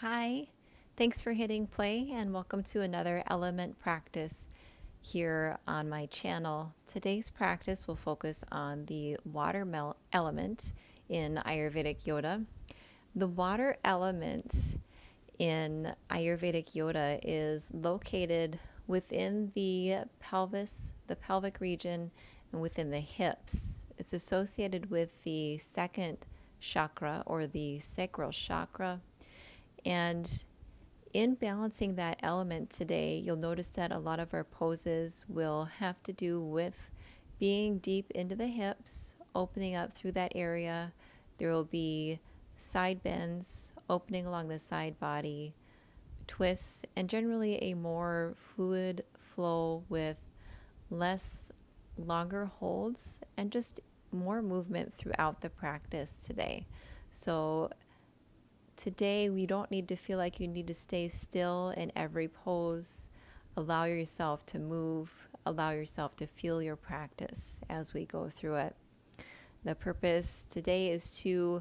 Hi, thanks for hitting play and welcome to another element practice here on my channel. Today's practice will focus on the water element in Ayurvedic Yoga. The water element in Ayurvedic Yoga is located within the pelvis, the pelvic region, and within the hips. It's associated with the second chakra or the sacral chakra. And in balancing that element today, you'll notice that a lot of our poses will have to do with being deep into the hips, opening up through that area. There will be side bends, opening along the side body, twists, and generally a more fluid flow with less longer holds and just more movement throughout the practice today. So today, we don't need to feel like you need to stay still in every pose. Allow yourself to move, allow yourself to feel your practice as we go through it. The purpose today is to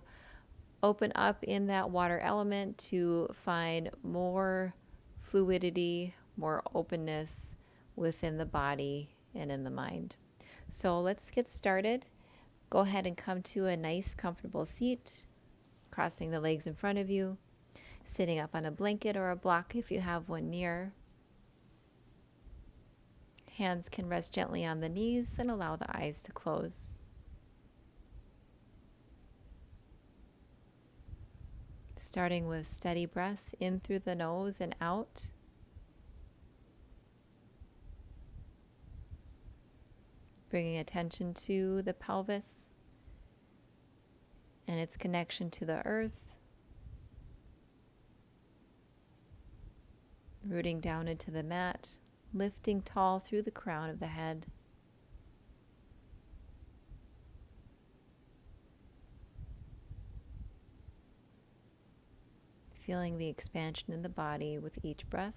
open up in that water element to find more fluidity, more openness within the body and in the mind. So let's get started. Go ahead and come to a nice, comfortable seat, crossing the legs in front of you, sitting up on a blanket or a block if you have one near. Hands can rest gently on the knees and allow the eyes to close. Starting with steady breaths in through the nose and out. Bringing attention to the pelvis and its connection to the earth. Rooting down into the mat, lifting tall through the crown of the head. Feeling the expansion in the body with each breath.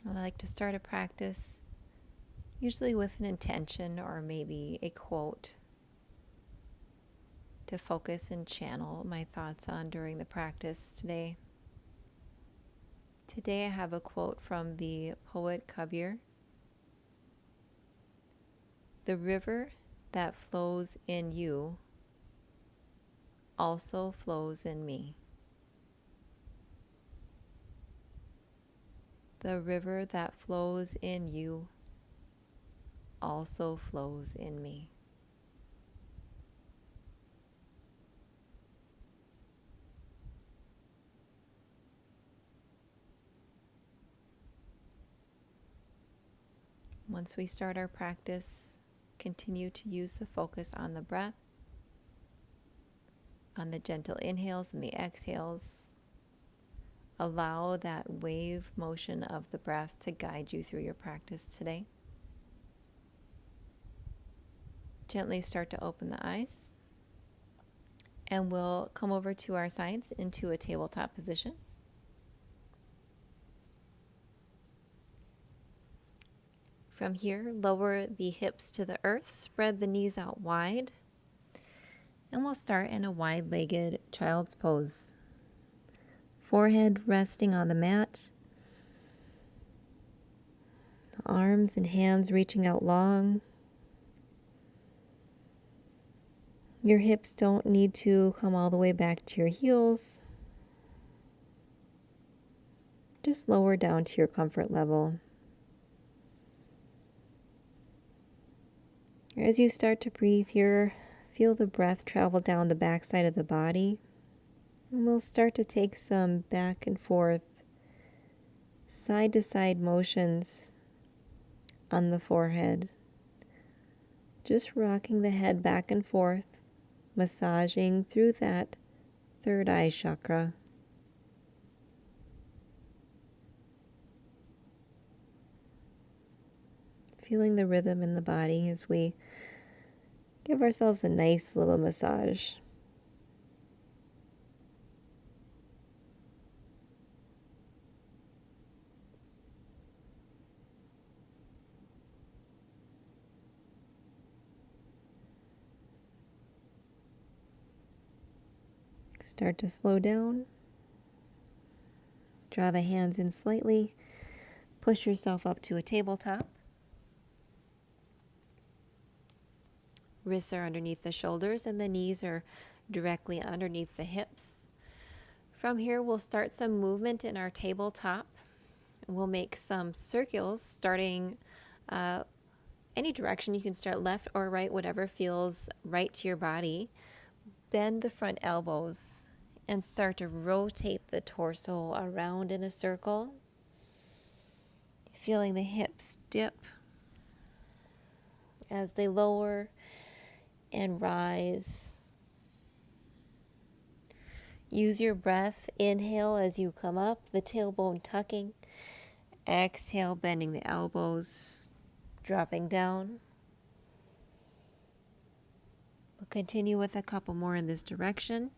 I like to start a practice usually with an intention or maybe a quote to focus and channel my thoughts on during the practice today. Today I have a quote from the poet Kabir. The river that flows in you also flows in me. The river that flows in you also flows in me. Once we start our practice, continue to use the focus on the breath, on the gentle inhales and the exhales. Allow that wave motion of the breath to guide you through your practice today. Gently start to open the eyes, and we'll come over to our sides into a tabletop position. From here, lower the hips to the earth, spread the knees out wide, and we'll start in a wide-legged child's pose. Forehead resting on the mat, arms and hands reaching out long. Your hips don't need to come all the way back to your heels. Just lower down to your comfort level. As you start to breathe here, feel the breath travel down the backside of the body. And we'll start to take some back and forth side to side motions on the forehead. Just rocking the head back and forth, massaging through that third eye chakra. Feeling the rhythm in the body as we give ourselves a nice little massage. Start to slow down. Draw the hands in slightly. Push yourself up to a tabletop. Wrists are underneath the shoulders and the knees are directly underneath the hips. From here, we'll start some movement in our tabletop. We'll make some circles starting any direction. You can start left or right, whatever feels right to your body. Bend the front elbows and start to rotate the torso around in a circle. Feeling the hips dip as they lower and rise. Use your breath. Inhale as you come up, the tailbone tucking. Exhale, bending the elbows, dropping down. We'll continue with a couple more in this direction.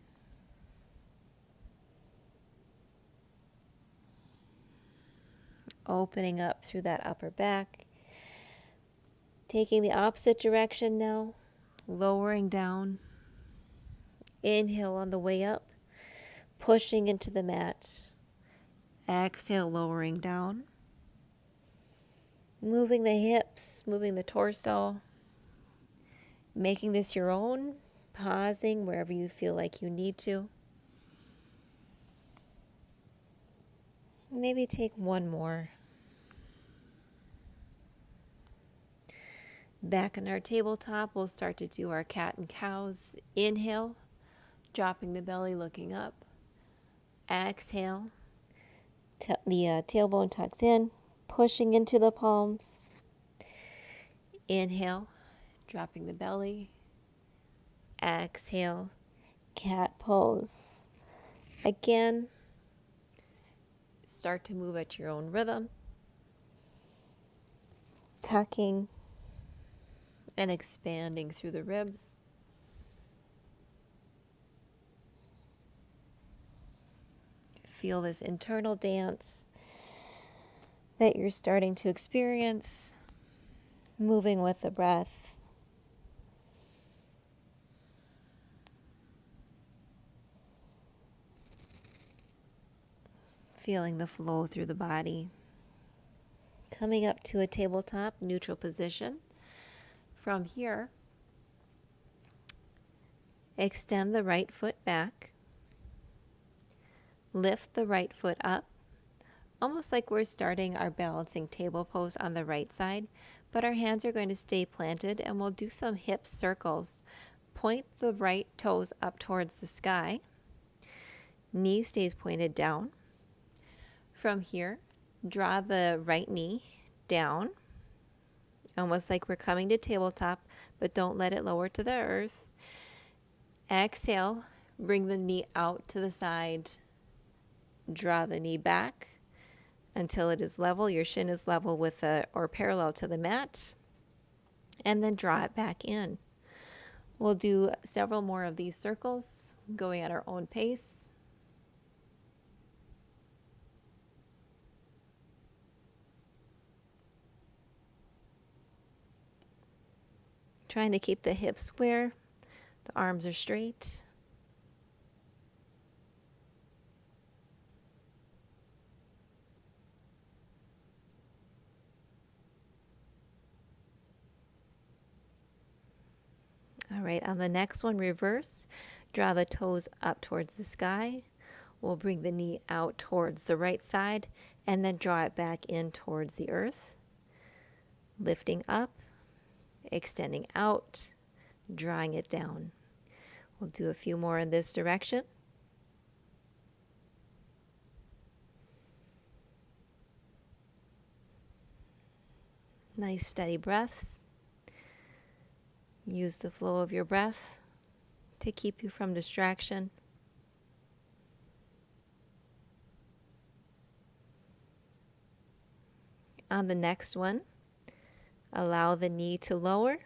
Opening up through that upper back. Taking the opposite direction now, lowering down. Inhale on the way up, pushing into the mat. Exhale, lowering down. Moving the hips, moving the torso. Making this your own, pausing wherever you feel like you need to. Maybe take one more. Back on our tabletop, we'll start to do our cat and cows. Inhale, dropping the belly, looking up. Exhale, the tailbone tucks in, pushing into the palms. Inhale, dropping the belly. Exhale, cat pose. Again, start to move at your own rhythm. Tucking and expanding through the ribs. Feel this internal dance that you're starting to experience, moving with the breath. Feeling the flow through the body. Coming up to a tabletop, neutral position. From here, extend the right foot back. Lift the right foot up, almost like we're starting our balancing table pose on the right side, but our hands are going to stay planted and we'll do some hip circles. Point the right toes up towards the sky. Knee stays pointed down. From here, draw the right knee down, almost like we're coming to tabletop, but don't let it lower to the earth. Exhale, bring the knee out to the side. Draw the knee back until it is level. Your shin is level with or parallel to the mat. And then draw it back in. We'll do several more of these circles, going at our own pace. Trying to keep the hips square, the arms are straight. All right, on the next one, reverse. Draw the toes up towards the sky. We'll bring the knee out towards the right side and then draw it back in towards the earth. Lifting up, extending out, drawing it down. We'll do a few more in this direction. Nice steady breaths. Use the flow of your breath to keep you from distraction. On the next one, allow the knee to lower.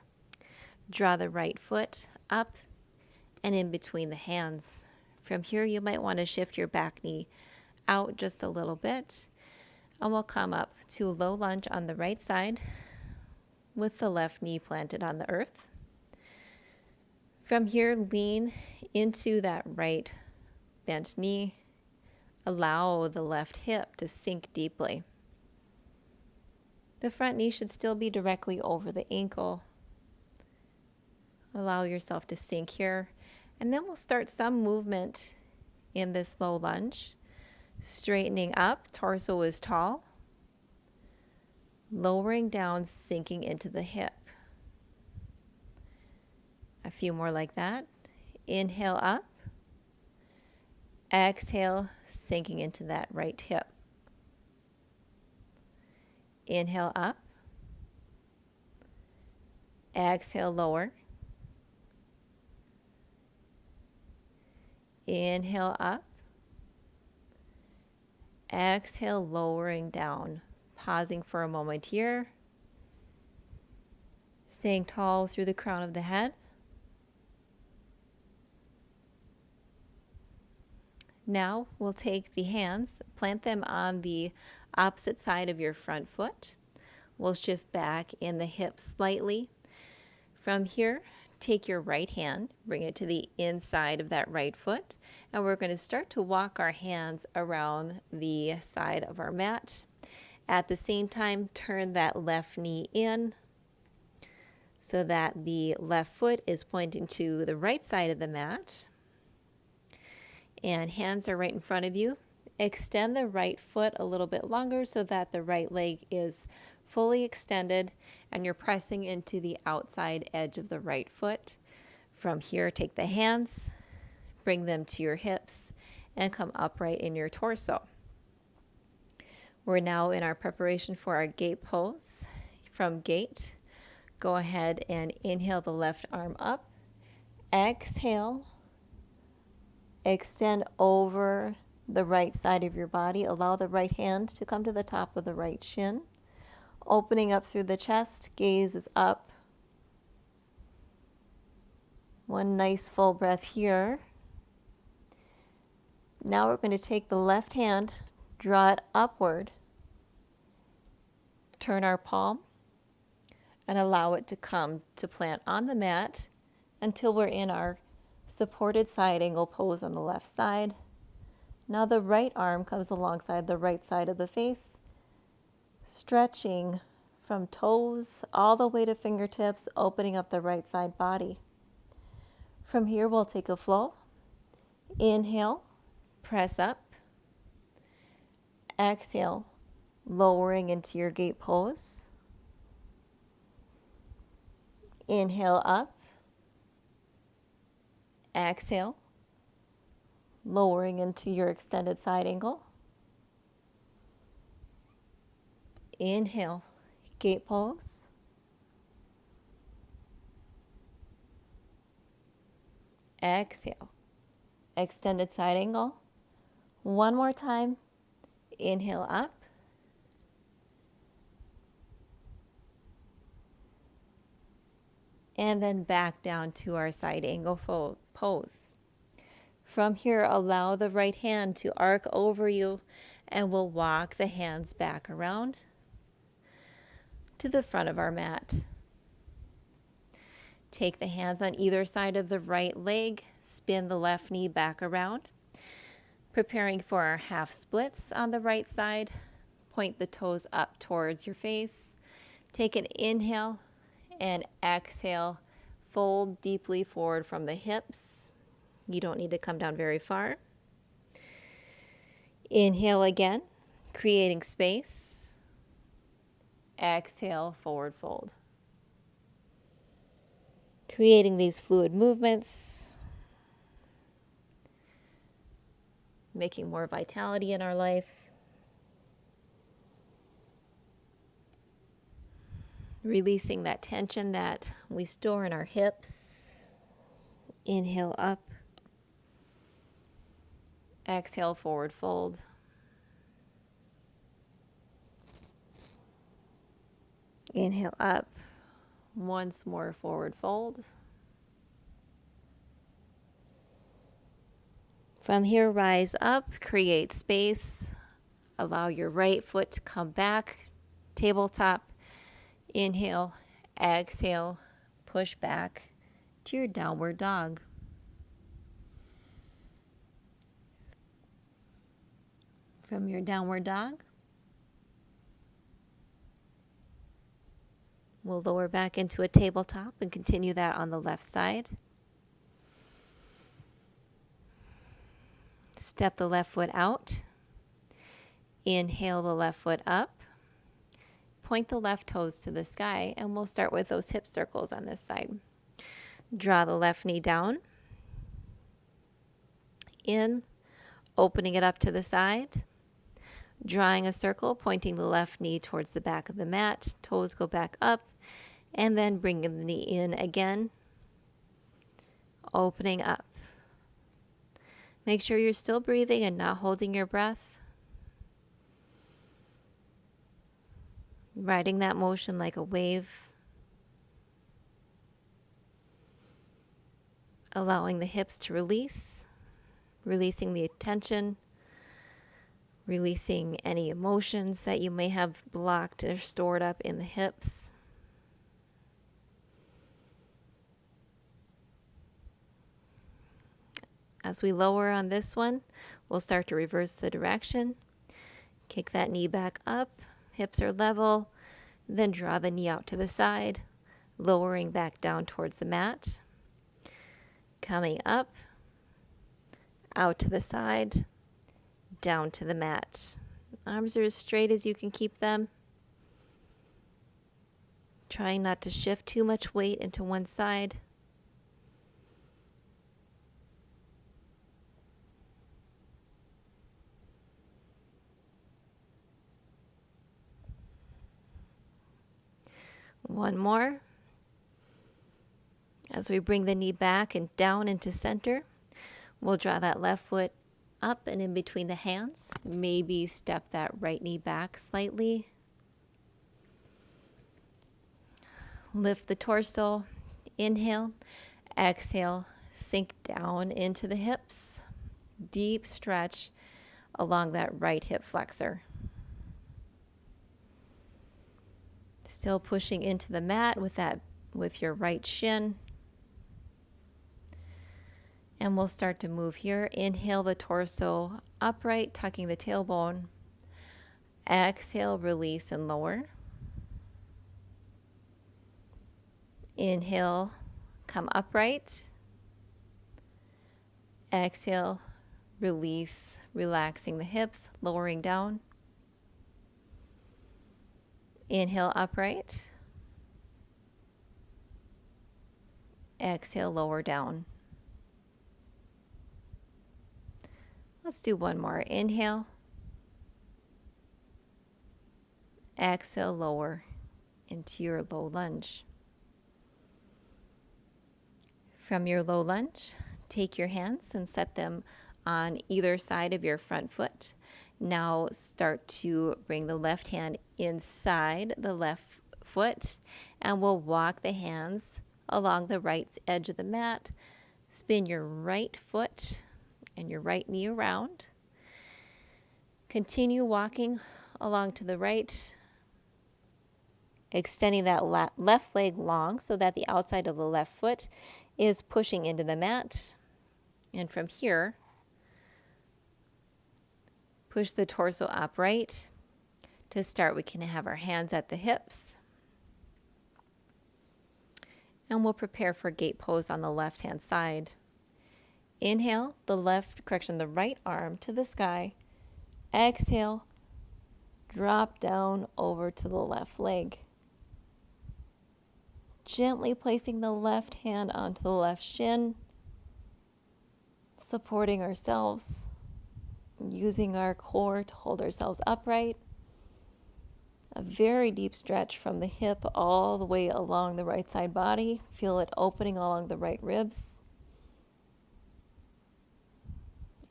Draw the right foot up and in between the hands. From here, you might want to shift your back knee out just a little bit. And we'll come up to a low lunge on the right side with the left knee planted on the earth. From here, lean into that right bent knee. Allow the left hip to sink deeply. The front knee should still be directly over the ankle. Allow yourself to sink here. And then we'll start some movement in this low lunge. Straightening up, torso is tall. Lowering down, sinking into the hip. A few more like that. Inhale up. Exhale, sinking into that right hip. Inhale up. Exhale, lower. Inhale up. Exhale, lowering down. Pausing for a moment here. Staying tall through the crown of the head. Now we'll take the hands, plant them on the opposite side of your front foot. We'll shift back in the hips slightly. From here, take your right hand, bring it to the inside of that right foot, and we're going to start to walk our hands around the side of our mat. At the same time, turn that left knee in so that the left foot is pointing to the right side of the mat. And hands are right in front of you. Extend the right foot a little bit longer so that the right leg is fully extended and you're pressing into the outside edge of the right foot. From here, take the hands, bring them to your hips, and come upright in your torso. We're now in our preparation for our gate pose. From gate, go ahead and inhale the left arm up. Exhale. Extend over the right side of your body. Allow the right hand to come to the top of the right shin. Opening up through the chest, gaze is up. One nice full breath here. Now we're going to take the left hand, draw it upward, turn our palm, and allow it to come to plant on the mat until we're in our supported side angle pose on the left side. Now the right arm comes alongside the right side of the face, stretching from toes all the way to fingertips, opening up the right side body. From here, we'll take a flow. Inhale, press up. Exhale, lowering into your gate pose. Inhale up. Exhale, lowering into your extended side angle. Inhale, gate pose. Exhale, extended side angle. One more time. Inhale up. And then back down to our side angle pose. From here, allow the right hand to arc over you, and we'll walk the hands back around to the front of our mat. Take the hands on either side of the right leg, spin the left knee back around. Preparing for our half splits on the right side, point the toes up towards your face. Take an inhale and exhale, fold deeply forward from the hips. You don't need to come down very far. Inhale again, creating space. Exhale, forward fold. Creating these fluid movements, making more vitality in our life. releasing that tension that we store in our hips. Inhale up. Exhale, forward fold. Inhale up. Once more, forward fold. From here, rise up, create space. Allow your right foot to come back, tabletop. Inhale, exhale, push back to your downward dog. From your downward dog, we'll lower back into a tabletop and continue that on the left side. Step the left foot out. Inhale the left foot up. Point the left toes to the sky, and we'll start with those hip circles on this side. Draw the left knee down. In, opening it up to the side. Drawing a circle, pointing the left knee towards the back of the mat. Toes go back up, and then bringing the knee in again. Opening up. Make sure you're still breathing and not holding your breath. Riding that motion like a wave. Allowing the hips to release. Releasing the tension. Releasing any emotions that you may have blocked or stored up in the hips. As we lower on this one, we'll start to reverse the direction. Kick that knee back up, hips are level, then draw the knee out to the side, lowering back down towards the mat. Coming up, out to the side, down to the mat. Arms are as straight as you can keep them. Trying not to shift too much weight into one side. One more. As we bring the knee back and down into center, we'll draw that left foot up and in between the hands. Maybe step that right knee back slightly. Lift the torso. Inhale. Exhale. Sink down into the hips. Deep stretch along that right hip flexor. Still pushing into the mat with your right shin. And we'll start to move here. Inhale the torso upright, tucking the tailbone. Exhale, release and lower. Inhale, come upright. Exhale, release, relaxing the hips, lowering down. Inhale, upright. Exhale, lower down. Let's do one more. Inhale. Exhale, lower into your low lunge. From your low lunge, take your hands and set them on either side of your front foot. Now start to bring the left hand inside the left foot, and we'll walk the hands along the right edge of the mat. Spin your right foot and your right knee around. Continue walking along to the right, extending that left leg long so that the outside of the left foot is pushing into the mat. And from here, push the torso upright. To start, we can have our hands at the hips. And we'll prepare for gate pose on the left-hand side. Inhale, the right arm to the sky. Exhale, drop down over to the left leg. Gently placing the left hand onto the left shin, supporting ourselves, using our core to hold ourselves upright A very deep stretch from the hip all the way along the right side body. Feel it opening along the right ribs.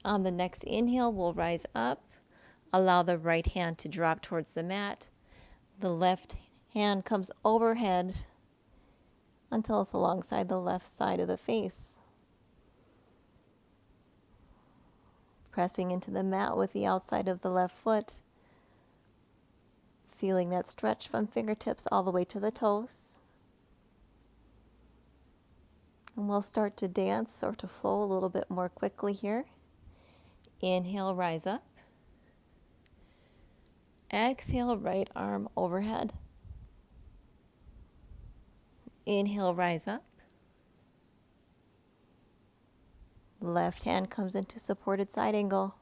On the next inhale, we'll rise up. Allow the right hand to drop towards the mat. The left hand comes overhead until it's alongside the left side of the face. Pressing into the mat with the outside of the left foot. Feeling that stretch from fingertips all the way to the toes. And we'll start to dance or to flow a little bit more quickly here. Inhale, rise up. Exhale, right arm overhead. Inhale, rise up. Left hand comes into supported side angle.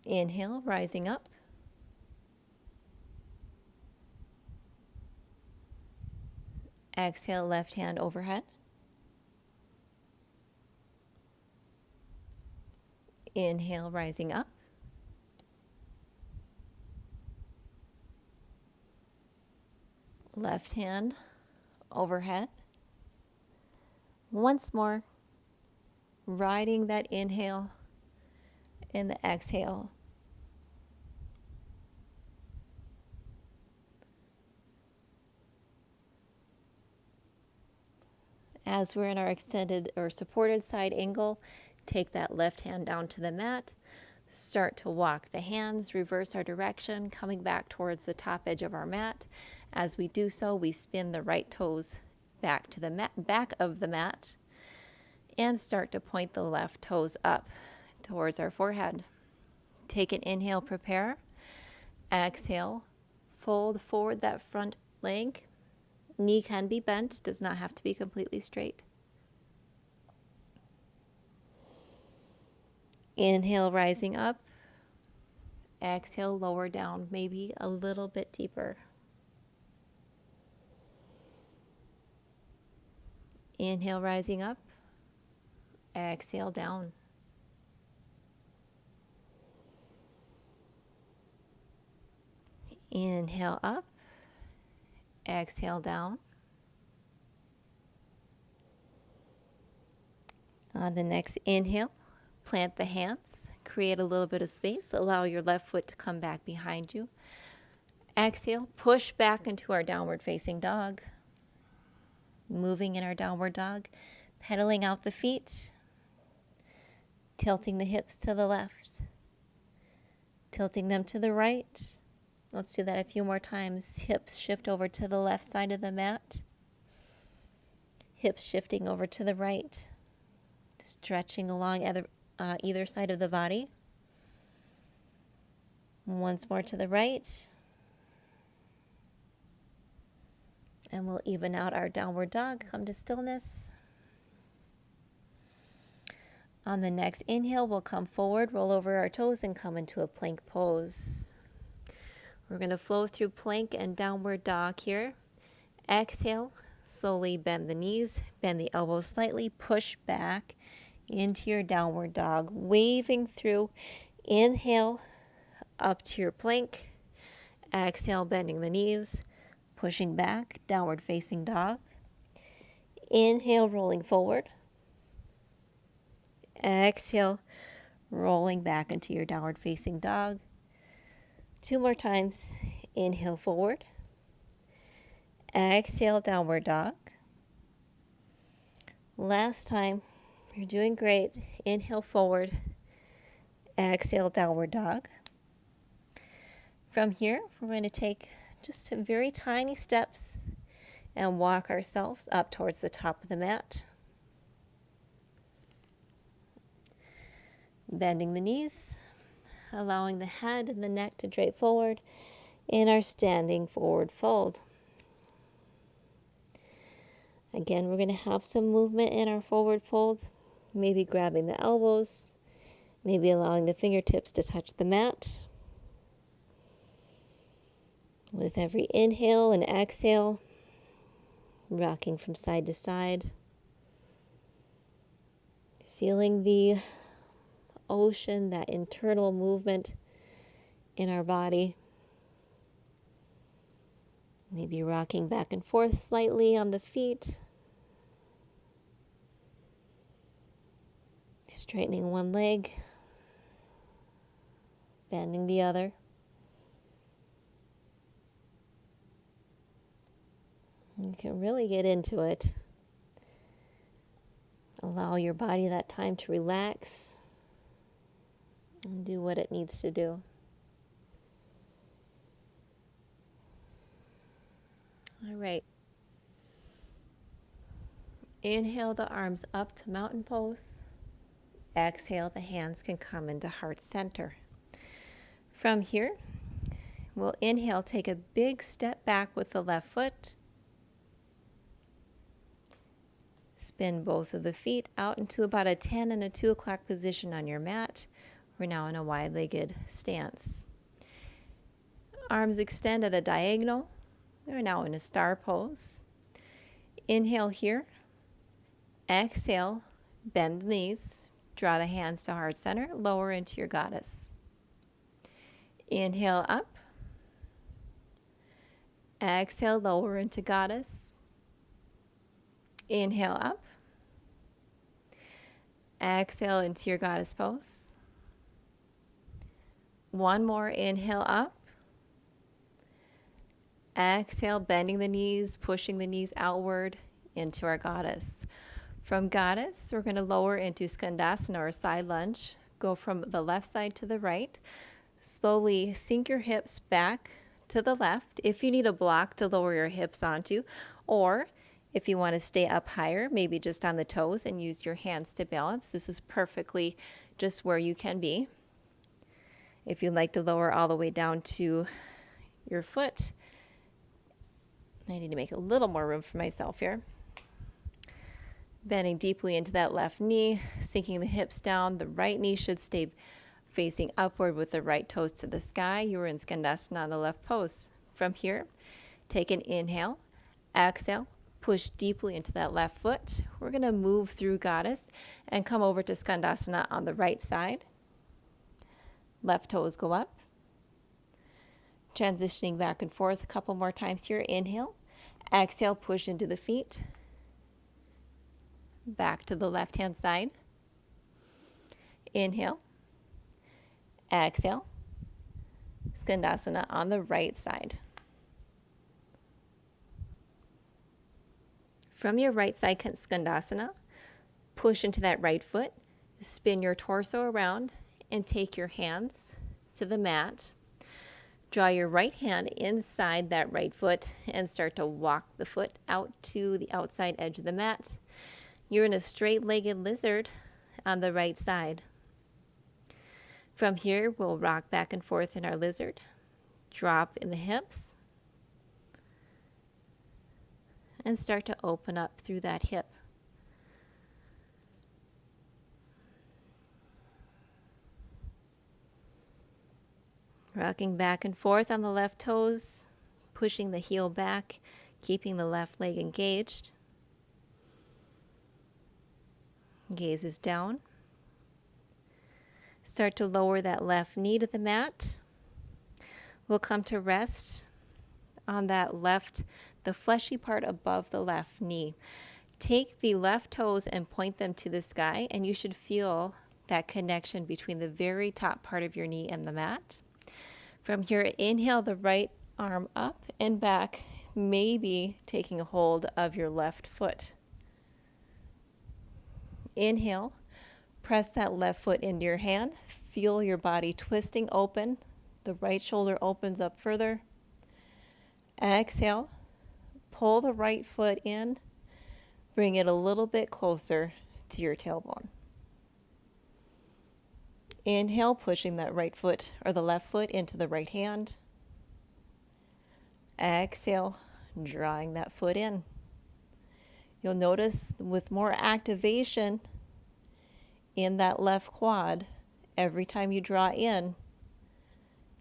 Inhale, rising up. Exhale, left hand overhead. Inhale, rising up. Left hand overhead. Once more, riding that inhale and the exhale. As we're in our extended or supported side angle, take that left hand down to the mat. Start to walk the hands, reverse our direction, coming back towards the top edge of our mat. As we do so, we spin the right toes back to the back of the mat and start to point the left toes up towards our forehead. Take an inhale, prepare. Exhale, fold forward that front leg. Knee can be bent, does not have to be completely straight. Inhale, rising up. Exhale, lower down, maybe a little bit deeper. Inhale, rising up. Exhale, down. Inhale, up. Exhale, down. On the next inhale, plant the hands, create a little bit of space, allow your left foot to come back behind you. Exhale, push back into our downward facing dog. Moving in our downward dog, pedaling out the feet, tilting the hips to the left, tilting them to the right. Let's do that a few more times. Hips shift over to the left side of the mat. Hips shifting over to the right. Stretching along either side of the body. Once more to the right. And we'll even out our downward dog. Come to stillness. On the next inhale, we'll come forward, roll over our toes, and come into a plank pose. We're going to flow through plank and downward dog here. Exhale, slowly bend the knees, bend the elbows slightly, push back into your downward dog, waving through. Inhale, up to your plank. Exhale, bending the knees, pushing back, downward facing dog. Inhale, rolling forward. Exhale, rolling back into your downward facing dog. 2 more times. Inhale, forward. Exhale, downward dog. Last time. You're doing great. Inhale, forward. Exhale, downward dog. From here, we're going to take just some very tiny steps and walk ourselves up towards the top of the mat. Bending the knees, allowing the head and the neck to drape forward in our standing forward fold. Again, we're going to have some movement in our forward fold, maybe grabbing the elbows, maybe allowing the fingertips to touch the mat. With every inhale and exhale, rocking from side to side, feeling the ocean, that internal movement in our body, Maybe rocking back and forth slightly on the feet. Straightening one leg, bending the other. You can really get into it. Allow your body that time to relax and do what it needs to do. All right. Inhale the arms up to mountain pose. Exhale, the hands can come into heart center. From here, we'll inhale, take a big step back with the left foot. Spin both of the feet out into about a 10 and a 2 o'clock position on your mat. We're now in a wide-legged stance. Arms extend at a diagonal. We're now in a star pose. Inhale here. Exhale, bend the knees. Draw the hands to heart center. Lower into your goddess. Inhale up. Exhale, lower into goddess. Inhale up. Exhale into your goddess pose. One more, inhale up. Exhale, bending the knees, pushing the knees outward into our goddess. From goddess, we're going to lower into skandasana or side lunge. Go from the left side to the right. Slowly sink your hips back to the left if you need a block to lower your hips onto, or if you want to stay up higher, maybe just on the toes and use your hands to balance. This is perfectly just where you can be. If you'd like to lower all the way down to your foot, I need to make a little more room for myself here. Bending deeply into that left knee, sinking the hips down. The right knee should stay facing upward with the right toes to the sky. You are in skandasana on the left pose. From here, take an inhale, exhale, push deeply into that left foot. We're going to move through goddess and come over to skandasana on the right side. Left toes go up. Transitioning back and forth a couple more times here. Inhale, exhale, push into the feet. Back to the left-hand side. Inhale, exhale, skandasana on the right side. From your right side skandasana, push into that right foot, spin your torso around, and take your hands to the mat. Draw your right hand inside that right foot and start to walk the foot out to the outside edge of the mat. You're in a straight-legged lizard on the right side. From here, we'll rock back and forth in our lizard. Drop in the hips. And start to open up through that hip. Rocking back and forth on the left toes, pushing the heel back, keeping the left leg engaged. Gaze is down. Start to lower that left knee to the mat. We'll come to rest on that left, the fleshy part above the left knee. Take the left toes and point them to the sky, and you should feel that connection between the very top part of your knee and the mat. From here, inhale the right arm up and back, maybe taking a hold of your left foot. Inhale, press that left foot into your hand. Feel your body twisting open. The right shoulder opens up further. Exhale, pull the right foot in. Bring it a little bit closer to your tailbone. Inhale, pushing that right foot or the left foot into the right hand. Exhale, drawing that foot in. You'll notice with more activation in that left quad, every time you draw in,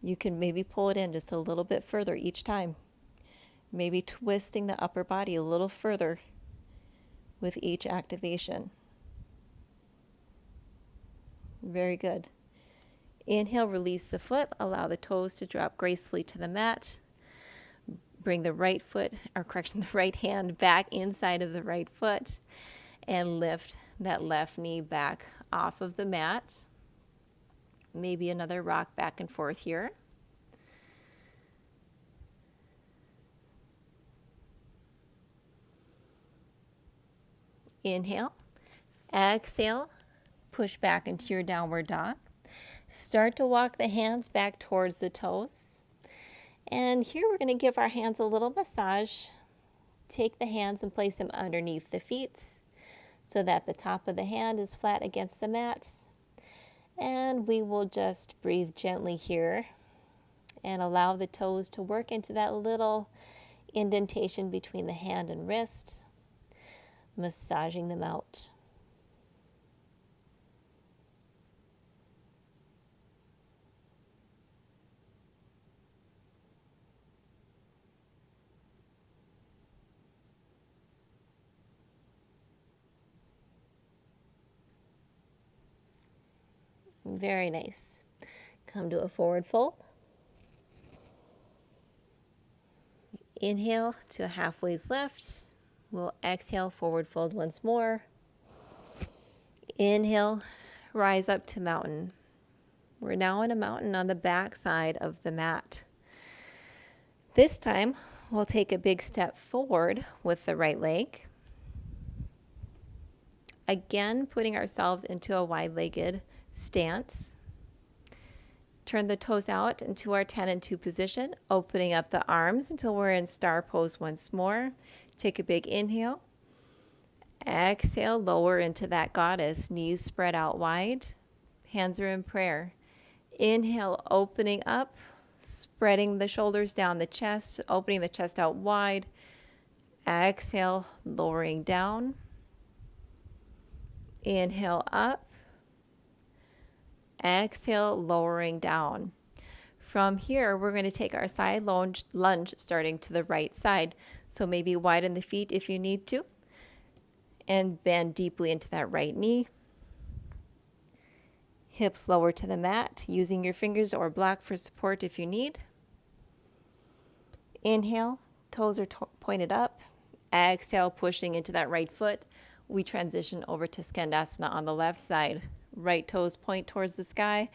you can maybe pull it in just a little bit further each time. Maybe twisting the upper body a little further with each activation. Very good. Inhale, release the foot. Allow the toes to drop gracefully to the mat. Bring the right foot, or correction, the right hand back inside of the right foot and lift that left knee back off of the mat. Maybe another rock back and forth here. Inhale. Exhale. Push back into your downward dog. Start to walk the hands back towards the toes. And here we're going to give our hands a little massage. Take the hands and place them underneath the feet so that the top of the hand is flat against the mats. And we will just breathe gently here and allow the toes to work into that little indentation between the hand and wrist, massaging them out. Very nice. Come to a forward fold. Inhale to a halfway's lift. We'll exhale, forward fold once more. Inhale, rise up to mountain. We're now in a mountain on the back side of the mat. This time, we'll take a big step forward with the right leg. Again, putting ourselves into a wide-legged stance. Turn the toes out into our 10 and 2 position, opening up the arms until we're in star pose once more. Take a big inhale. Exhale, lower into that goddess, knees spread out wide. Hands are in prayer. Inhale, opening up, spreading the shoulders down the chest, opening the chest out wide. Exhale, lowering down. Inhale, up. Exhale, lowering down. From here, we're going to take our side lunge starting to the right side. So maybe widen the feet if you need to. And bend deeply into that right knee. Hips lower to the mat, using your fingers or block for support if you need. Inhale, toes are pointed up. Exhale, pushing into that right foot. We transition over to Skandasana on the left side. Right toes point towards the sky.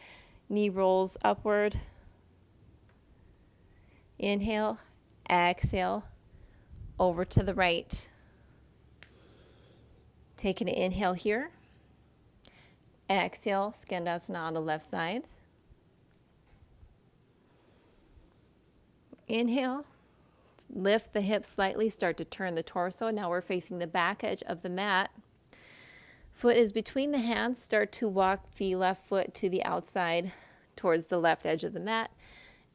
Knee rolls upward. Inhale, exhale, over to the right. Take an inhale here. Exhale, Skandasana on the left side. Inhale, lift the hips slightly, start to turn the torso. Now we're facing the back edge of the mat. Foot is between the hands. Start to walk the left foot to the outside towards the left edge of the mat.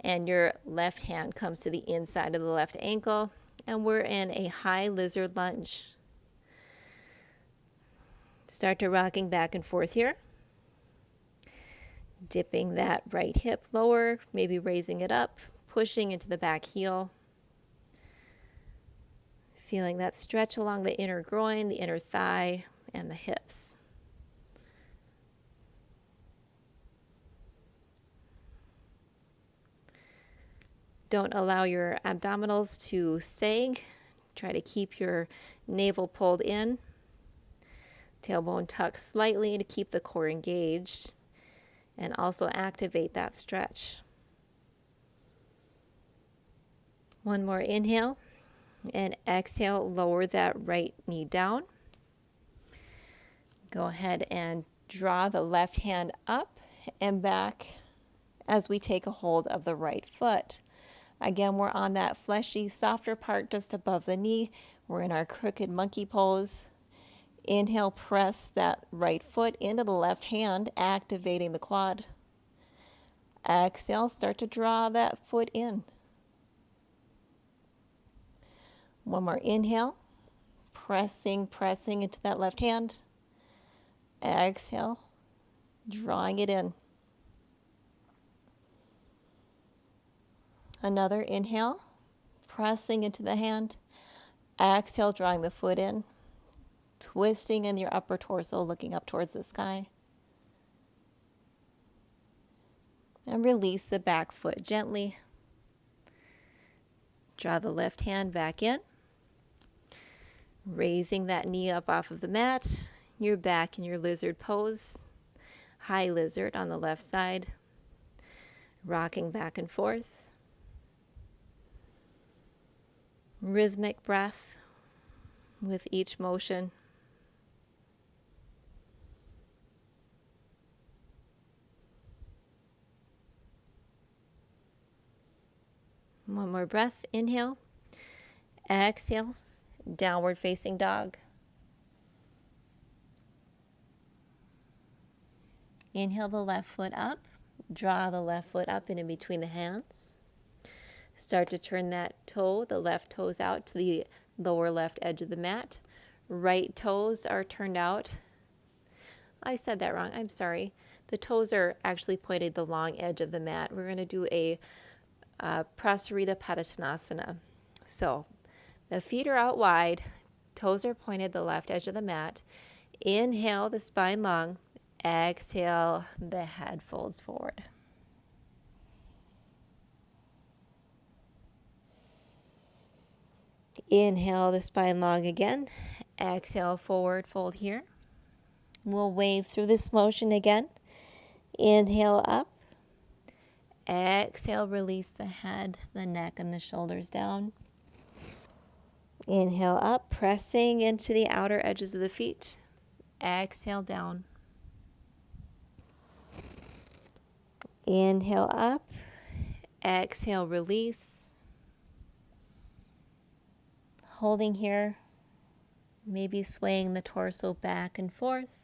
And your left hand comes to the inside of the left ankle. And we're in a high lizard lunge. Start to rocking back and forth here. Dipping that right hip lower, maybe raising it up, pushing into the back heel. Feeling that stretch along the inner groin, the inner thigh, and the hips. Don't allow your abdominals to sag. Try to keep your navel pulled in. Tailbone tucked slightly to keep the core engaged. And also activate that stretch. One more inhale. And exhale, lower that right knee down. Go ahead and draw the left hand up and back as we take a hold of the right foot. Again, we're on that fleshy, softer part just above the knee. We're in our crooked monkey pose. Inhale, press that right foot into the left hand, activating the quad. Exhale, start to draw that foot in. One more inhale, pressing into that left hand. Exhale, drawing it in. Another inhale, pressing into the hand. Exhale, drawing the foot in. Twisting in your upper torso, looking up towards the sky. And release the back foot gently. Draw the left hand back in, raising that knee up off of the mat. You're back in your lizard pose, high lizard on the left side, rocking back and forth. Rhythmic breath with each motion. One more breath. Inhale. Exhale. Downward facing dog. Inhale the left foot up. Draw the left foot up and in between the hands. Start to turn that toe, the left toes out to the lower left edge of the mat. Right toes are turned out. I said that wrong. I'm sorry. The toes are actually pointed the long edge of the mat. We're going to do a Prasarita Padasana. So the feet are out wide. Toes are pointed the left edge of the mat. Inhale, the spine long. Exhale, the head folds forward. Inhale, the spine long again. Exhale, forward fold here. We'll wave through this motion again. Inhale up. Exhale, release the head, the neck, and the shoulders down. Inhale up, pressing into the outer edges of the feet. Exhale down. Inhale up. Exhale, release. Holding here, maybe swaying the torso back and forth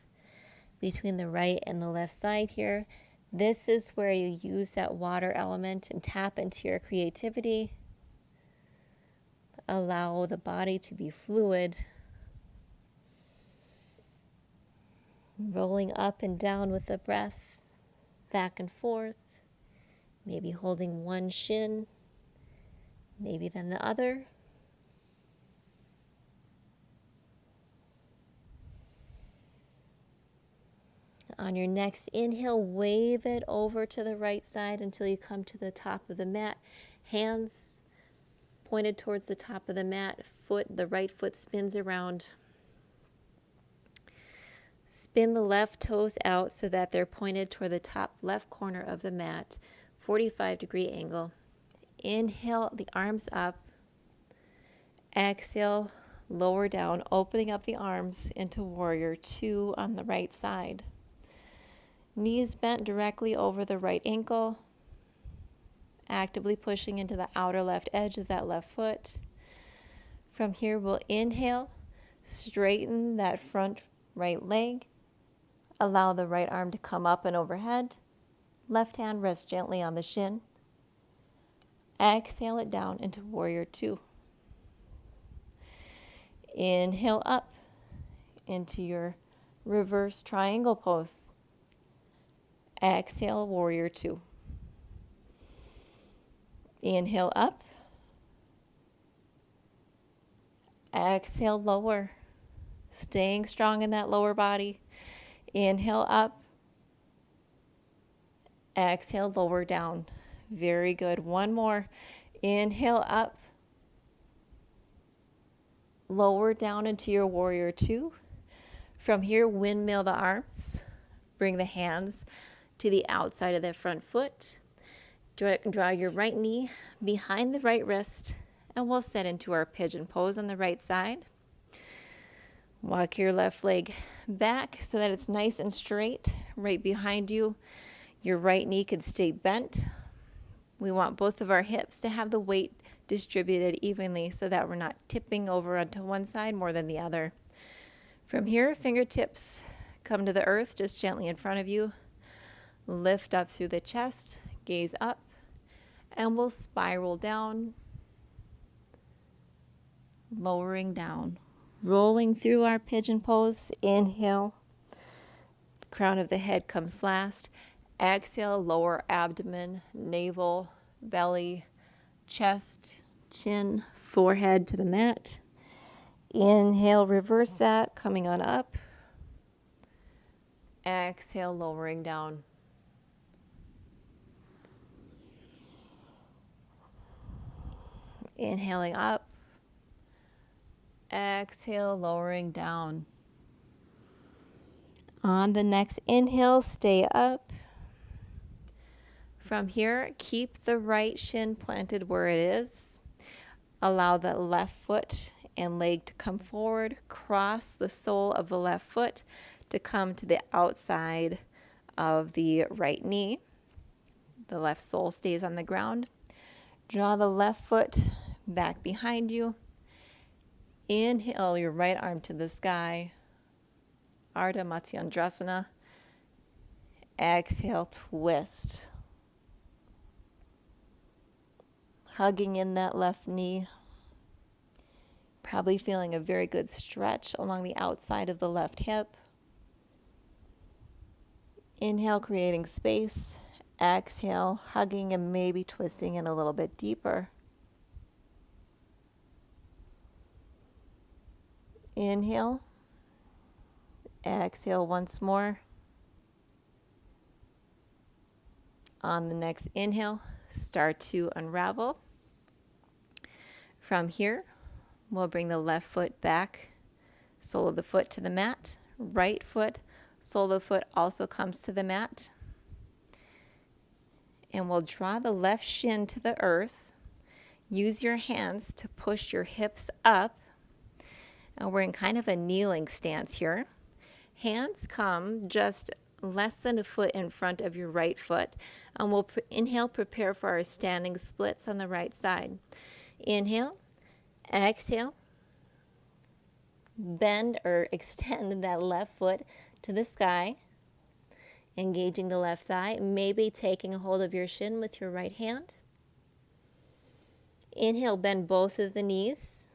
between the right and the left side here. This is where you use that water element and tap into your creativity. Allow the body to be fluid. Rolling up and down with the breath, back and forth. Maybe holding one shin, maybe then the other. On your next inhale, wave it over to the right side until you come to the top of the mat. Hands pointed towards the top of the mat. The right foot spins around. Spin the left toes out so that they're pointed toward the top left corner of the mat. 45-degree angle. Inhale the arms up. Exhale, lower down, opening up the arms into warrior two on the right side. Knees bent directly over the right ankle, actively pushing into the outer left edge of that left foot. From here, we'll inhale, straighten that front right leg, allow the right arm to come up and overhead, left hand rests gently on the shin. Exhale it down into warrior two. Inhale up into your reverse triangle pose. Exhale, warrior two. Inhale up. Exhale, lower. Staying strong in that lower body. Inhale up. Exhale, lower down. Very good. One more. Inhale up. Lower down into your warrior two. From here, windmill the arms. Bring the hands to the outside of the front foot. Draw your right knee behind the right wrist, and we'll set into our pigeon pose on the right side. Walk your left leg back so that it's nice and straight right behind you. Your right knee could stay bent. We want both of our hips to have the weight distributed evenly so that we're not tipping over onto one side more than the other. From here, fingertips come to the earth just gently in front of you. Lift up through the chest, gaze up, and we'll spiral down, lowering down, rolling through our pigeon pose. Inhale, crown of the head comes last. Exhale, lower abdomen, navel, belly, chest, chin, forehead to the mat. Inhale, reverse that, coming on up. Exhale, lowering down. Inhaling up. Exhale, lowering down. On the next inhale, stay up. From here, keep the right shin planted where it is. Allow the left foot and leg to come forward. Cross the sole of the left foot to come to the outside of the right knee. The left sole stays on the ground. Draw the left foot back behind you. Inhale your right arm to the sky. Ardha Matsyendrasana. Exhale, twist. Hugging in that left knee. Probably feeling a very good stretch along the outside of the left hip. Inhale, creating space. Exhale, hugging and maybe twisting in a little bit deeper. Inhale. Exhale once more. On the next inhale, start to unravel. From here, we'll bring the left foot back, sole of the foot to the mat. Right foot, sole of the foot also comes to the mat. And we'll draw the left shin to the earth. Use your hands to push your hips up. And we're in kind of a kneeling stance here. Hands come just less than a foot in front of your right foot. And we'll inhale, prepare for our standing splits on the right side. Inhale, exhale. Bend or extend that left foot to the sky. Engaging the left thigh, maybe taking a hold of your shin with your right hand. Inhale, bend both of the knees.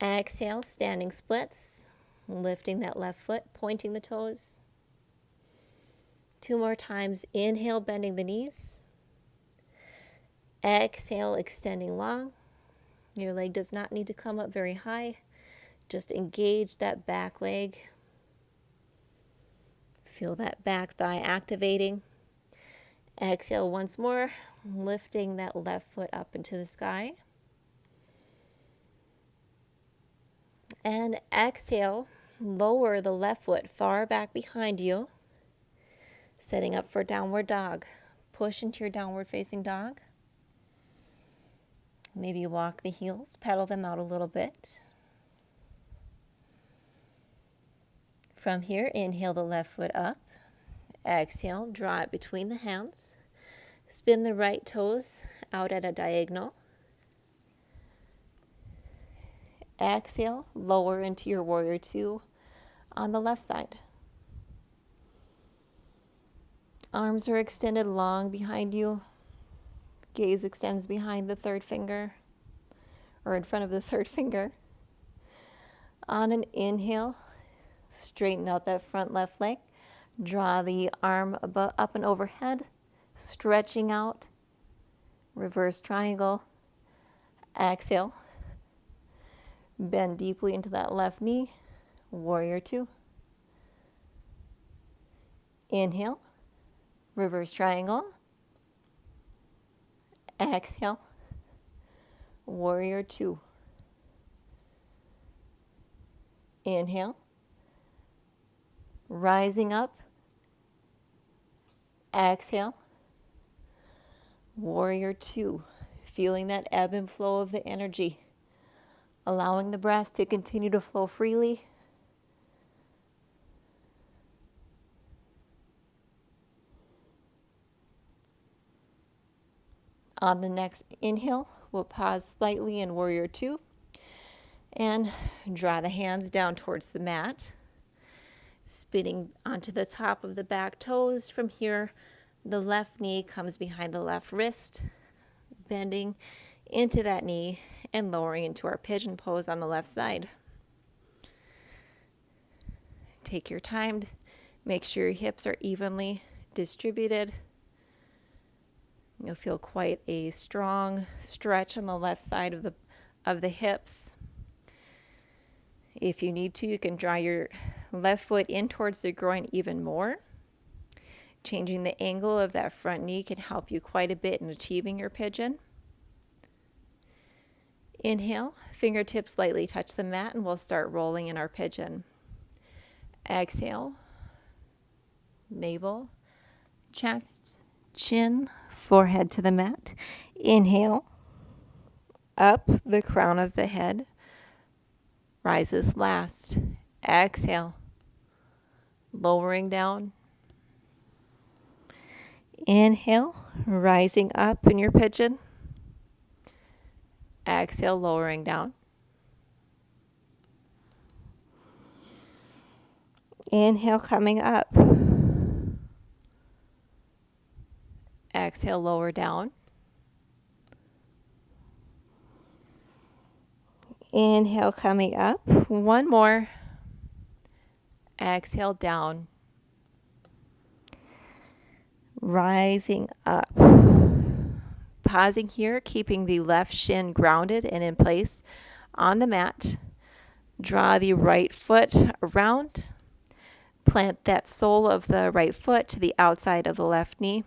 Exhale, standing splits, lifting that left foot, pointing the toes. 2 more times. Inhale, bending the knees. Exhale, extending long. Your leg does not need to come up very high. Just engage that back leg. Feel that back thigh activating. Exhale once more, lifting that left foot up into the sky. And exhale, lower the left foot far back behind you, setting up for downward dog. Push into your downward facing dog. Maybe walk the heels, pedal them out a little bit. From here, inhale the left foot up. Exhale, draw it between the hands. Spin the right toes out at a diagonal. Exhale, lower into your warrior two on the left side. Arms are extended long behind you. Gaze extends behind the third finger, or in front of the third finger. On an inhale, straighten out that front left leg. Draw the arm up and overhead, stretching out. Reverse triangle. Exhale. Bend deeply into that left knee. Warrior two. Inhale. Reverse triangle. Exhale. Warrior two. Inhale. Rising up. Exhale. Warrior two. Feeling that ebb and flow of the energy. Allowing the breath to continue to flow freely. On the next inhale, we'll pause slightly in warrior two and draw the hands down towards the mat. Spinning onto the top of the back toes. From here, the left knee comes behind the left wrist, bending into that knee and lowering into our pigeon pose on the left side. Take your time. Make sure your hips are evenly distributed. You'll feel quite a strong stretch on the left side of the hips. If you need to, you can draw your left foot in towards the groin even more. Changing the angle of that front knee can help you quite a bit in achieving your pigeon. Inhale, fingertips lightly touch the mat, and we'll start rolling in our pigeon. Exhale, navel, chest, chin, forehead to the mat. Inhale, up the crown of the head, rises last. Exhale, lowering down. Inhale, rising up in your pigeon. Exhale, lowering down. Inhale, coming up. Exhale, lower down. Inhale, coming up. One more. Exhale, down. Rising up. Pausing here, keeping the left shin grounded and in place on the mat. Draw the right foot around. Plant that sole of the right foot to the outside of the left knee.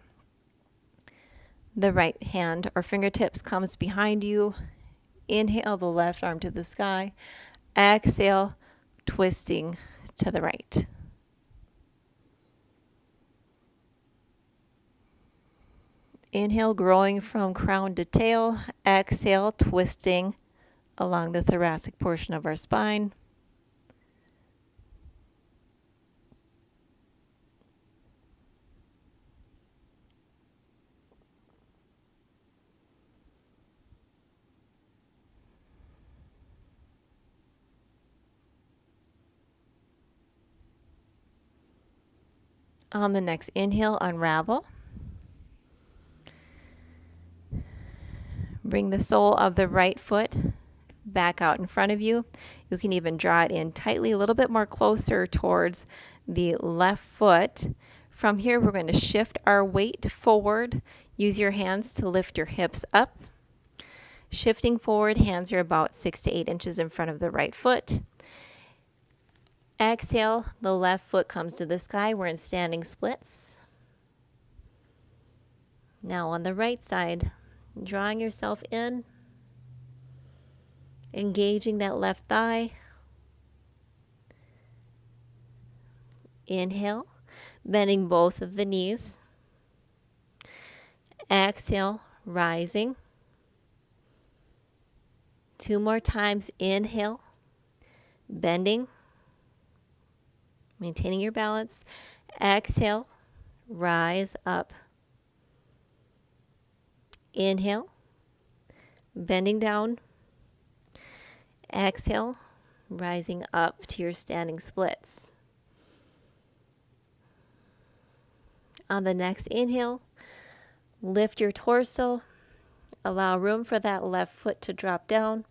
The right hand or fingertips comes behind you. Inhale the left arm to the sky. Exhale, twisting to the right. Inhale, growing from crown to tail. Exhale, twisting along the thoracic portion of our spine. On the next inhale, unravel. Bring the sole of the right foot back out in front of you. You can even draw it in tightly, a little bit more closer towards the left foot. From here, we're going to shift our weight forward. Use your hands to lift your hips up. Shifting forward, hands are about 6 to 8 inches in front of the right foot. Exhale, the left foot comes to the sky. We're in standing splits. Now on the right side, drawing yourself in, engaging that left thigh. Inhale, bending both of the knees. Exhale, rising. 2 more times. Inhale, bending, maintaining your balance. Exhale, rise up. Inhale, bending down. Exhale, rising up to your standing splits. On the next inhale, lift your torso. Allow room for that left foot to drop down.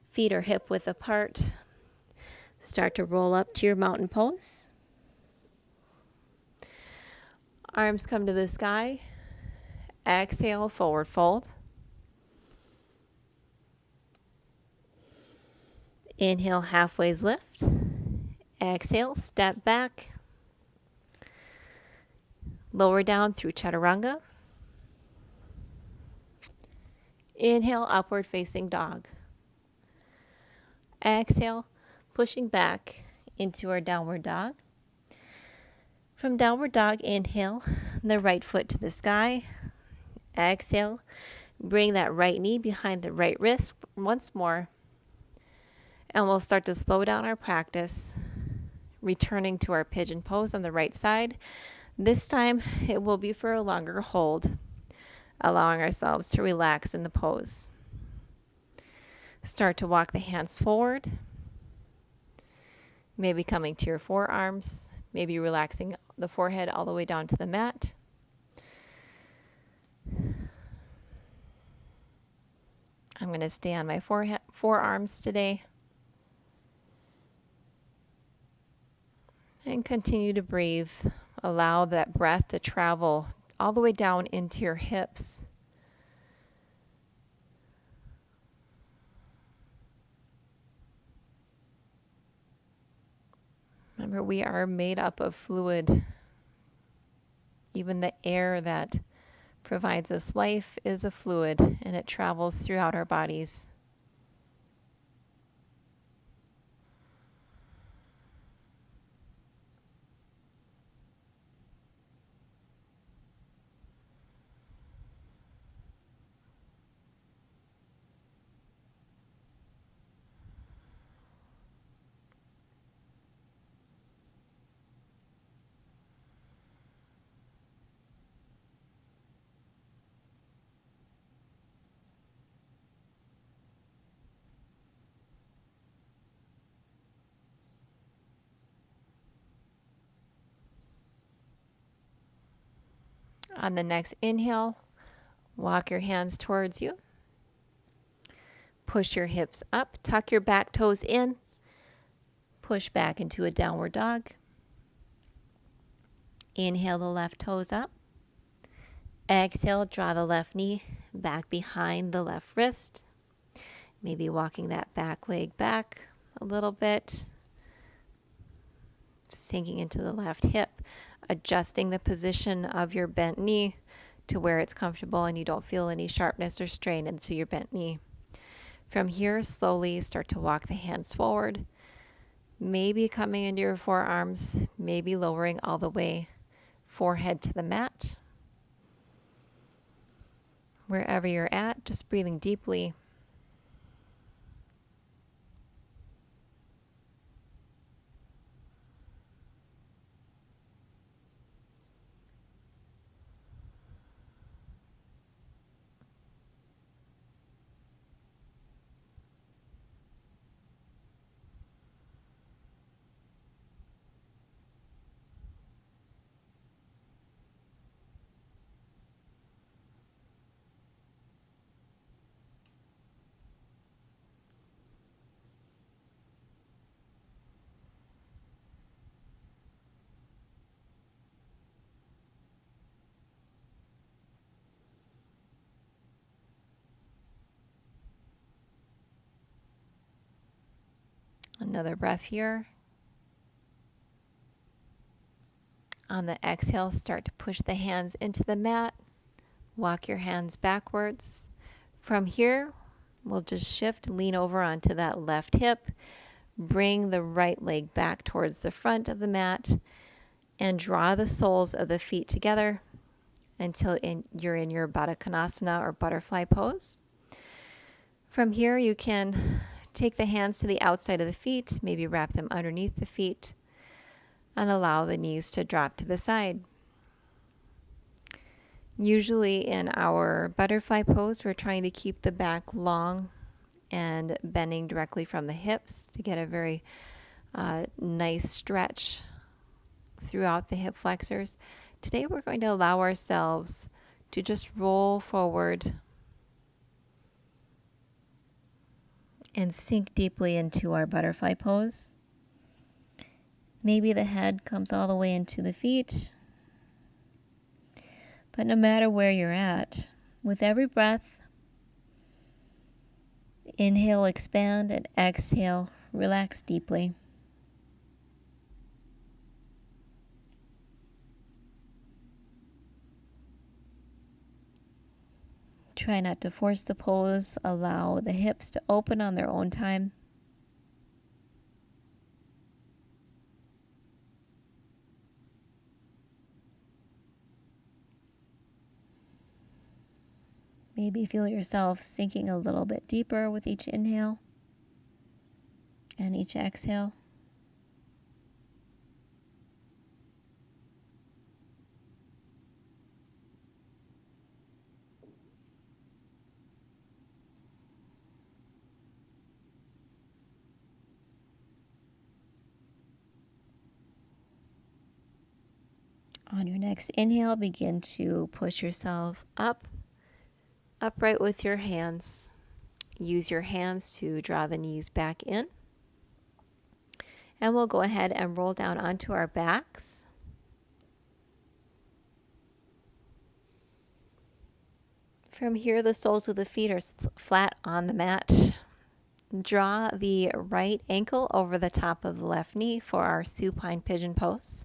Feet are hip width apart. Start to roll up to your mountain pose. Arms come to the sky. Exhale, forward fold. Inhale, halfway's lift. Exhale, step back. Lower down through chaturanga. Inhale, upward facing dog. Exhale, pushing back into our downward dog. From downward dog, inhale, the right foot to the sky. Exhale, bring that right knee behind the right wrist once more. And we'll start to slow down our practice, returning to our pigeon pose on the right side. This time, it will be for a longer hold, allowing ourselves to relax in the pose. Start to walk the hands forward, maybe coming to your forearms, maybe relaxing the forehead all the way down to the mat. I'm going to stay on my forearms today. And continue to breathe. Allow that breath to travel all the way down into your hips. Remember, we are made up of fluid. Even the air that provides us life is a fluid, and it travels throughout our bodies. On the next inhale, walk your hands towards you. Push your hips up, tuck your back toes in, push back into a downward dog. Inhale the left toes up. Exhale, draw the left knee back behind the left wrist. Maybe walking that back leg back a little bit. Sinking into the left hip, adjusting the position of your bent knee to where it's comfortable and you don't feel any sharpness or strain into your bent knee. From here, slowly start to walk the hands forward, maybe coming into your forearms, maybe lowering all the way forehead to the mat. Wherever you're at, just breathing deeply. Another breath here. On the exhale, start to push the hands into the mat. Walk your hands backwards. From here, we'll just shift, lean over onto that left hip. Bring the right leg back towards the front of the mat and draw the soles of the feet together until you're in your Baddha Konasana or butterfly pose. From here, you can take the hands to the outside of the feet, maybe wrap them underneath the feet, and allow the knees to drop to the side. Usually in our butterfly pose, we're trying to keep the back long and bending directly from the hips to get a very nice stretch throughout the hip flexors. Today we're going to allow ourselves to just roll forward and sink deeply into our butterfly pose. Maybe the head comes all the way into the feet. But no matter where you're at, with every breath, inhale, expand, and exhale, relax deeply. Try not to force the pose. Allow the hips to open on their own time. Maybe feel yourself sinking a little bit deeper with each inhale and each exhale. On your next inhale, begin to push yourself up, upright with your hands. Use your hands to draw the knees back in. And we'll go ahead and roll down onto our backs. From here, the soles of the feet are flat on the mat. Draw the right ankle over the top of the left knee for our supine pigeon pose.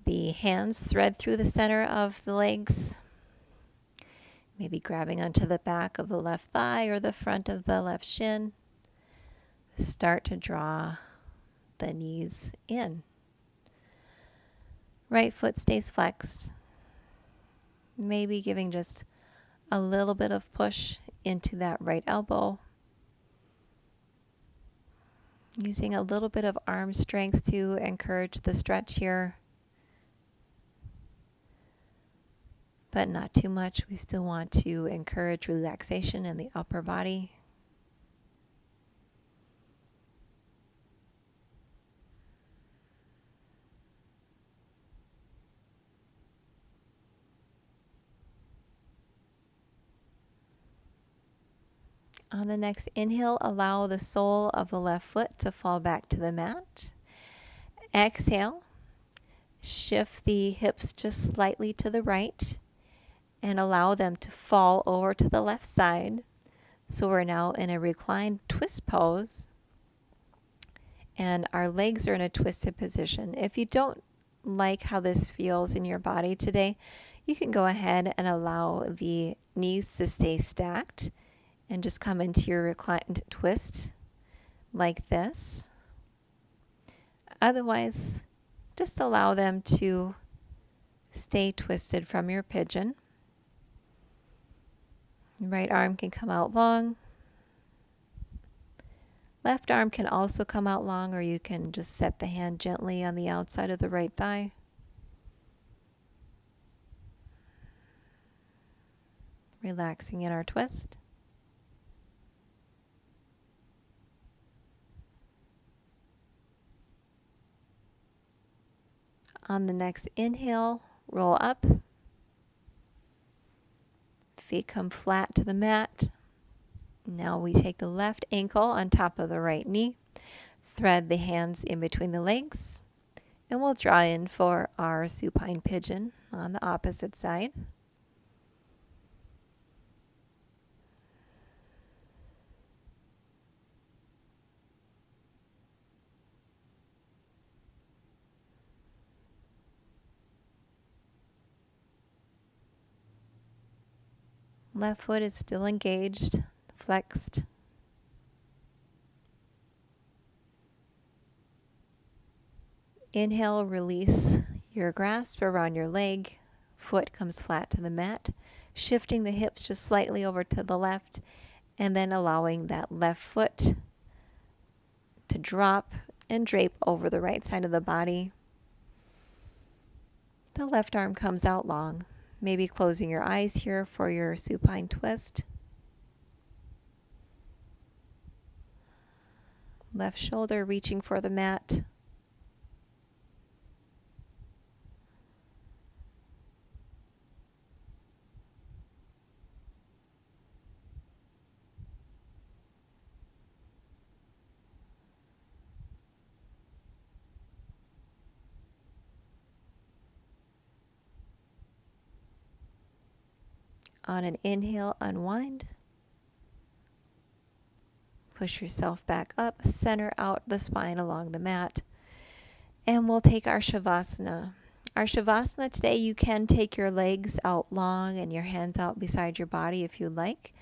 The hands thread through the center of the legs, maybe grabbing onto the back of the left thigh or the front of the left shin. Start to draw the knees in. Right foot stays flexed, maybe giving just a little bit of push into that right elbow. Using a little bit of arm strength to encourage the stretch here, but not too much. We still want to encourage relaxation in the upper body. On the next inhale, allow the sole of the left foot to fall back to the mat. Exhale, shift the hips just slightly to the right and allow them to fall over to the left side. So we're now in a reclined twist pose and our legs are in a twisted position. If you don't like how this feels in your body today, you can go ahead and allow the knees to stay stacked and just come into your reclined twist like this. Otherwise, just allow them to stay twisted from your pigeon. Right arm can come out long. Left arm can also come out long, or you can just set the hand gently on the outside of the right thigh. Relaxing in our twist. On the next inhale, roll up. Feet come flat to the mat. Now we take the left ankle on top of the right knee, thread the hands in between the legs, and we'll draw in for our supine pigeon on the opposite side. Left foot is still engaged, flexed. Inhale, release your grasp around your leg. Foot comes flat to the mat, shifting the hips just slightly over to the left, and then allowing that left foot to drop and drape over the right side of the body. The left arm comes out long, maybe closing your eyes here for your supine twist. Left shoulder reaching for the mat. On an inhale, unwind. Push yourself back up, center out the spine along the mat. And we'll take our Shavasana. Our Shavasana today, you can take your legs out long and your hands out beside your body if you'd like.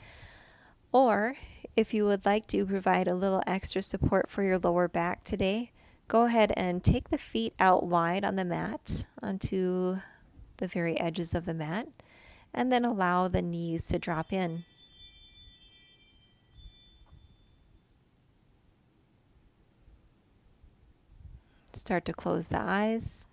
Or if you would like to provide a little extra support for your lower back today, go ahead and take the feet out wide on the mat onto the very edges of the mat, and then allow the knees to drop in. Start to close the eyes.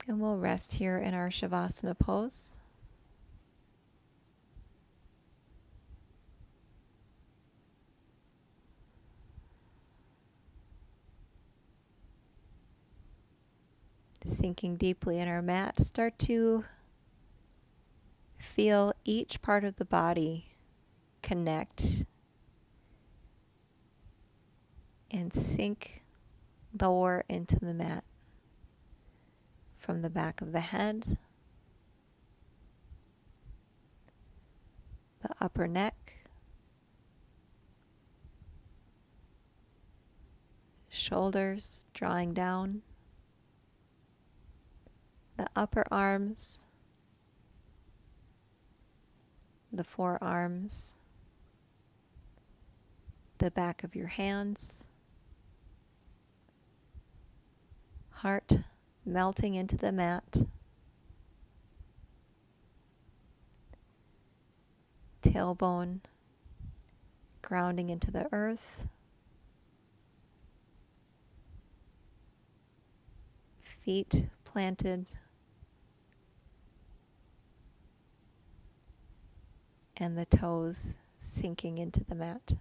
And we'll rest here in our Shavasana pose. Sinking deeply in our mat, start to feel each part of the body connect and sink lower into the mat. From the back of the head, the upper neck, shoulders drawing down, the upper arms, the forearms, the back of your hands, heart melting into the mat, tailbone grounding into the earth, feet planted, and the toes sinking into the mat.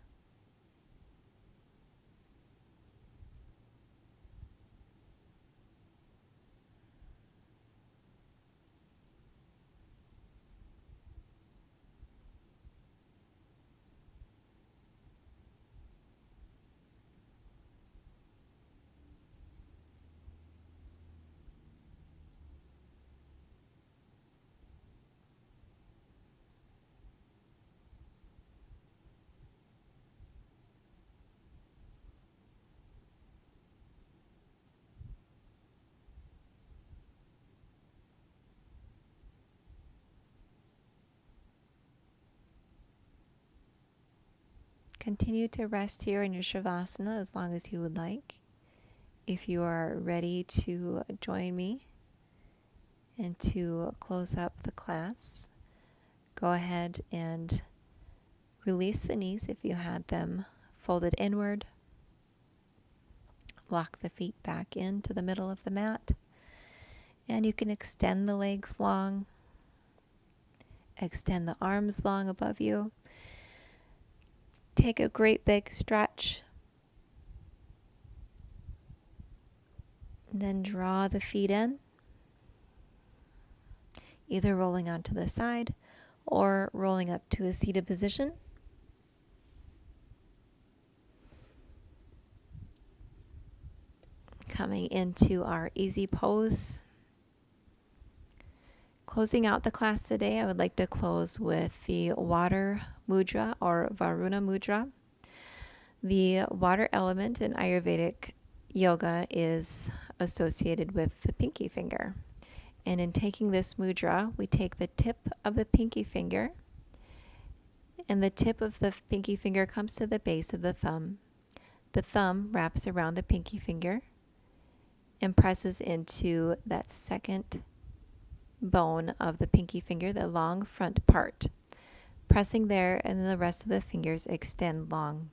Continue to rest here in your Shavasana as long as you would like. If you are ready to join me and to close up the class, go ahead and release the knees if you had them folded inward. Walk the feet back into the middle of the mat. And you can extend the legs long. Extend the arms long above you. Take a great big stretch. Then draw the feet in, either rolling onto the side or rolling up to a seated position. Coming into our easy pose. Closing out the class today, I would like to close with the water mudra or Varuna mudra. The water element in Ayurvedic yoga is associated with the pinky finger. And in taking this mudra, we take the tip of the pinky finger, and the tip of the pinky finger comes to the base of the thumb. The thumb wraps around the pinky finger and presses into that second bone of the pinky finger, the long front part. Pressing there, and then the rest of the fingers extend long.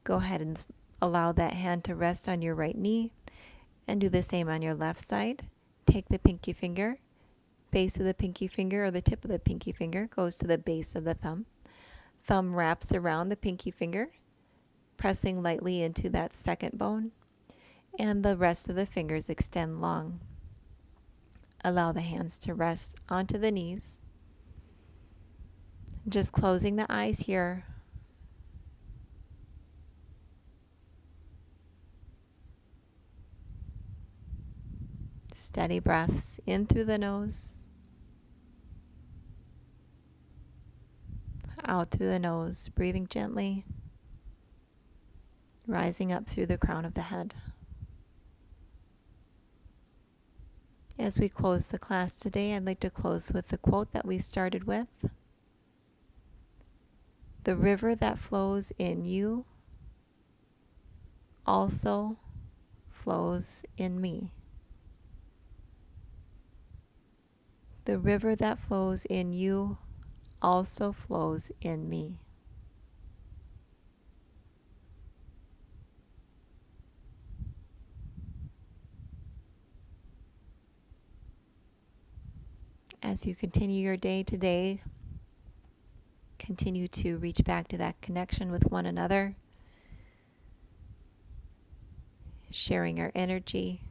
Go ahead and allow that hand to rest on your right knee and do the same on your left side. Take the pinky finger, base of the pinky finger or the tip of the pinky finger goes to the base of the thumb. Thumb wraps around the pinky finger, pressing lightly into that second bone, and the rest of the fingers extend long. Allow the hands to rest onto the knees. Just closing the eyes here. Steady breaths in through the nose, out through the nose, breathing gently, rising up through the crown of the head. As we close the class today, I'd like to close with the quote that we started with. The river that flows in you also flows in me. The river that flows in you also flows in me. As you continue your day today, continue to reach back to that connection with one another, sharing our energy,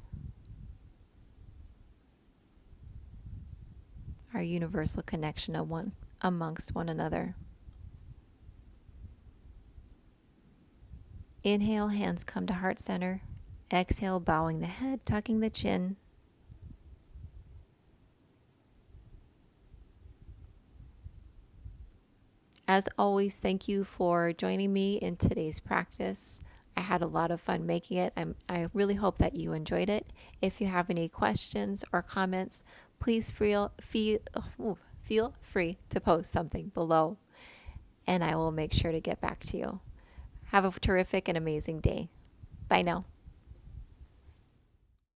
our universal connection amongst one another. Inhale, hands come to heart center. Exhale, bowing the head, tucking the chin. As always, thank you for joining me in today's practice. I had a lot of fun making it. I really hope that you enjoyed it. If you have any questions or comments, please feel free to post something below, and I will make sure to get back to you. Have a terrific and amazing day. Bye now.